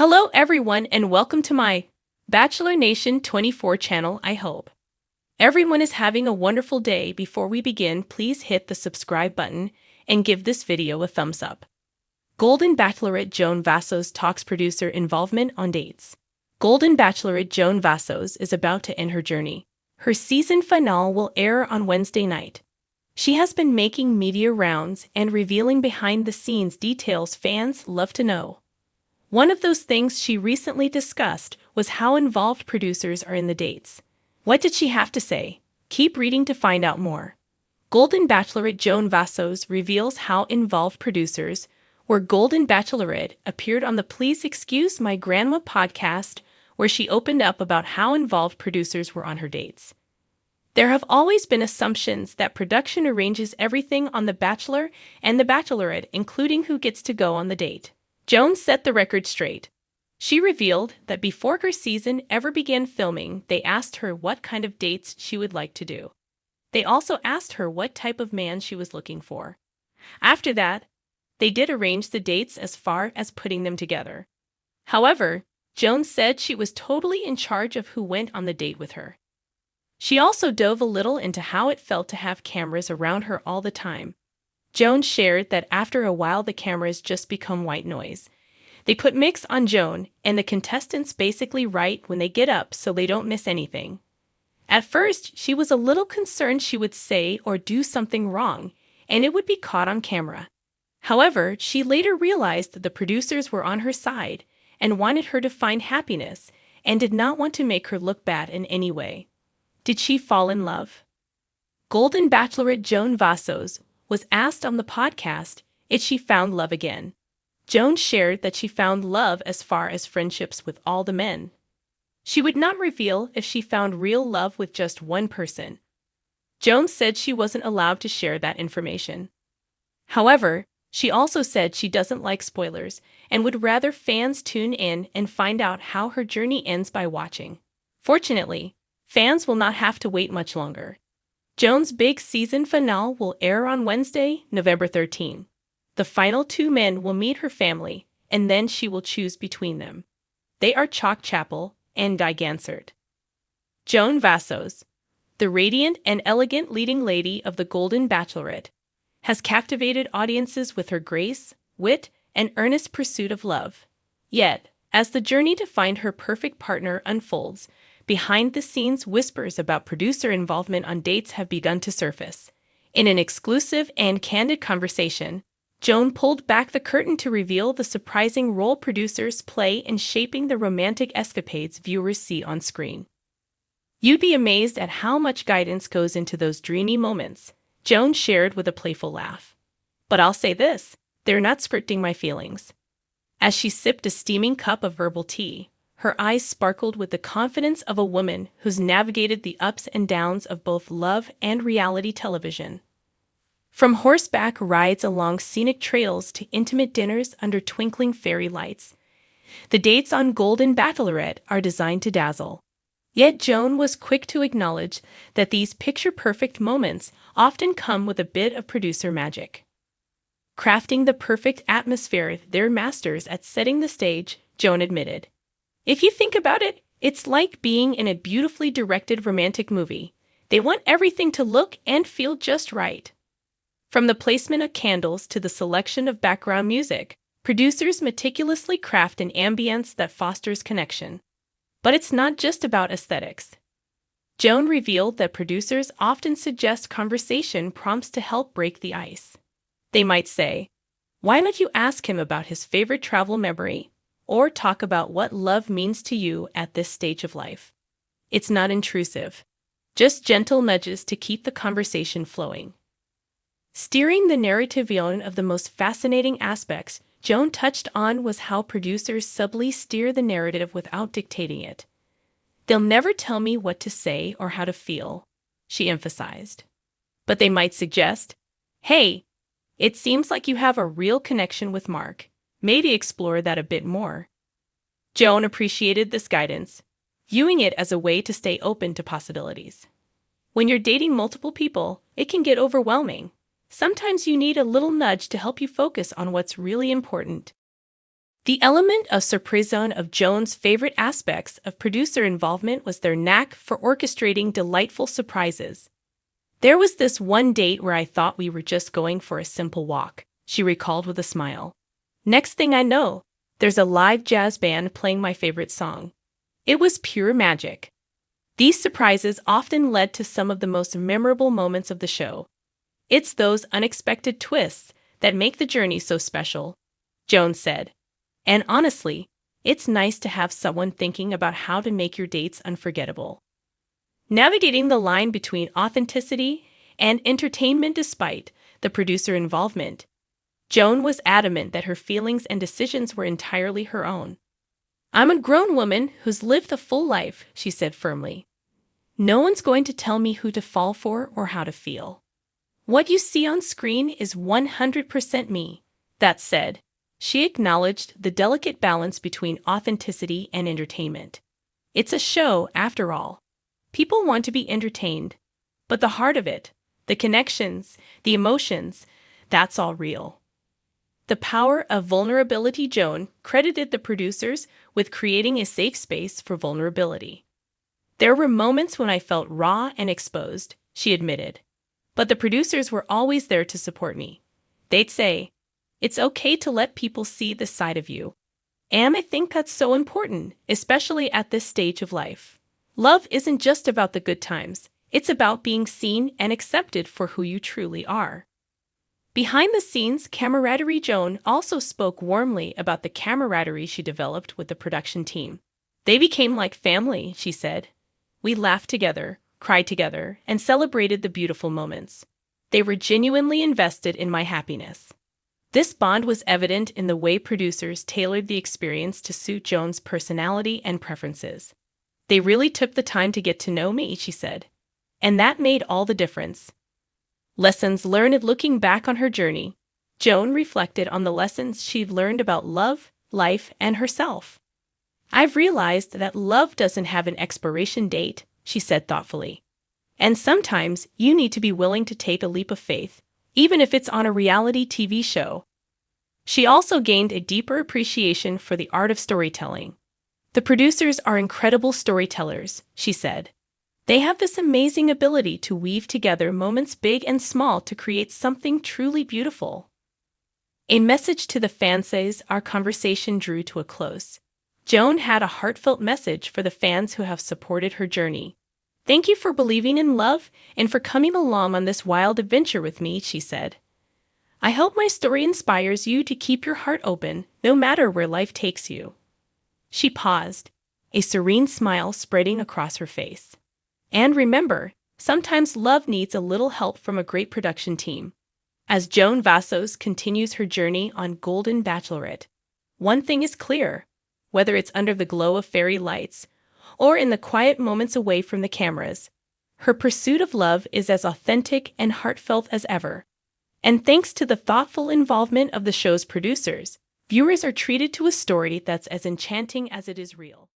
Hello everyone and welcome to my Bachelor Nation 24 channel. I hope everyone is having a wonderful day. Before we begin, please hit the subscribe button and give this video a thumbs up. Golden Bachelorette Joan Vassos talks producer involvement on dates. Golden Bachelorette Joan Vassos is about to end her journey. Her season finale will air on Wednesday night. She has been making media rounds and revealing behind-the-scenes details fans love to know. One of those things she recently discussed was how involved producers are in the dates. What did she have to say? Keep reading to find out more. Golden Bachelorette Joan Vassos reveals how involved producers were. Golden Bachelorette appeared on the Please Excuse My Grandma podcast, where she opened up about how involved producers were on her dates. There have always been assumptions that production arranges everything on The Bachelor and The Bachelorette, including who gets to go on the date. Joan set the record straight. She revealed that before her season ever began filming, they asked her what kind of dates she would like to do. They also asked her what type of man she was looking for. After that, they did arrange the dates as far as putting them together. However, Joan said she was totally in charge of who went on the date with her. She also dove a little into how it felt to have cameras around her all the time. Joan shared that after a while the cameras just become white noise. They put mix on Joan, and the contestants basically write when they get up so they don't miss anything. At first, she was a little concerned she would say or do something wrong, and it would be caught on camera. However, she later realized that the producers were on her side and wanted her to find happiness and did not want to make her look bad in any way. Did she fall in love? Golden Bachelorette Joan Vassos was asked on the podcast if she found love again. Joan shared that she found love as far as friendships with all the men. She would not reveal if she found real love with just one person. Joan said she wasn't allowed to share that information. However, she also said she doesn't like spoilers and would rather fans tune in and find out how her journey ends by watching. Fortunately, fans will not have to wait much longer. Joan's big season finale will air on Wednesday, November 13. The final two men will meet her family, and then she will choose between them. They are Chalk Chapel and Di Gansert. Joan Vassos, the radiant and elegant leading lady of the Golden Bachelorette, has captivated audiences with her grace, wit, and earnest pursuit of love. Yet, as the journey to find her perfect partner unfolds, behind-the-scenes whispers about producer involvement on dates have begun to surface. In an exclusive and candid conversation, Joan pulled back the curtain to reveal the surprising role producers play in shaping the romantic escapades viewers see on screen. You'd be amazed at how much guidance goes into those dreamy moments, Joan shared with a playful laugh. But I'll say this, they're not scripting my feelings. As she sipped a steaming cup of herbal tea, her eyes sparkled with the confidence of a woman who's navigated the ups and downs of both love and reality television. From horseback rides along scenic trails to intimate dinners under twinkling fairy lights, the dates on Golden Bachelorette are designed to dazzle. Yet Joan was quick to acknowledge that these picture-perfect moments often come with a bit of producer magic. Crafting the perfect atmosphere, they're masters at setting the stage, Joan admitted. If you think about it, it's like being in a beautifully directed romantic movie. They want everything to look and feel just right. From the placement of candles to the selection of background music, producers meticulously craft an ambience that fosters connection. But it's not just about aesthetics. Joan revealed that producers often suggest conversation prompts to help break the ice. They might say, "Why don't you ask him about his favorite travel memory?" or talk about what love means to you at this stage of life. It's not intrusive, just gentle nudges to keep the conversation flowing. Steering the narrative. One of the most fascinating aspects Joan touched on was how producers subtly steer the narrative without dictating it. "They'll never tell me what to say or how to feel," she emphasized. But they might suggest, "Hey, it seems like you have a real connection with Mark. Maybe explore that a bit more." Joan appreciated this guidance, viewing it as a way to stay open to possibilities. When you're dating multiple people, it can get overwhelming. Sometimes you need a little nudge to help you focus on what's really important. The element of surprise of Joan's favorite aspects of producer involvement was their knack for orchestrating delightful surprises. There was this one date where I thought we were just going for a simple walk, she recalled with a smile. Next thing I know, there's a live jazz band playing my favorite song. It was pure magic. These surprises often led to some of the most memorable moments of the show. It's those unexpected twists that make the journey so special, Joan said. And honestly, it's nice to have someone thinking about how to make your dates unforgettable. Navigating the line between authenticity and entertainment despite the producer involvement, Joan was adamant that her feelings and decisions were entirely her own. I'm a grown woman who's lived a full life, she said firmly. No one's going to tell me who to fall for or how to feel. What you see on screen is 100% me. That said, she acknowledged the delicate balance between authenticity and entertainment. It's a show, after all. People want to be entertained, but the heart of it, the connections, the emotions, that's all real. The power of vulnerability. Joan credited the producers with creating a safe space for vulnerability. There were moments when I felt raw and exposed, she admitted. But the producers were always there to support me. They'd say, it's okay to let people see this side of you. And I think that's so important, especially at this stage of life. Love isn't just about the good times. It's about being seen and accepted for who you truly are. Behind the scenes camaraderie. Joan also spoke warmly about the camaraderie she developed with the production team. They became like family, she said. We laughed together, cried together, and celebrated the beautiful moments. They were genuinely invested in my happiness. This bond was evident in the way producers tailored the experience to suit Joan's personality and preferences. They really took the time to get to know me, she said. And that made all the difference. Lessons learned. Looking back on her journey, Joan reflected on the lessons she'd learned about love, life, and herself. I've realized that love doesn't have an expiration date, she said thoughtfully. And sometimes you need to be willing to take a leap of faith, even if it's on a reality TV show. She also gained a deeper appreciation for the art of storytelling. The producers are incredible storytellers, she said. They have this amazing ability to weave together moments big and small to create something truly beautiful. A message to the fans. As our conversation drew to a close, Joan had a heartfelt message for the fans who have supported her journey. Thank you for believing in love and for coming along on this wild adventure with me, she said. I hope my story inspires you to keep your heart open, no matter where life takes you. She paused, a serene smile spreading across her face. And remember, sometimes love needs a little help from a great production team. As Joan Vassos continues her journey on Golden Bachelorette, one thing is clear. Whether it's under the glow of fairy lights or in the quiet moments away from the cameras, her pursuit of love is as authentic and heartfelt as ever. And thanks to the thoughtful involvement of the show's producers, viewers are treated to a story that's as enchanting as it is real.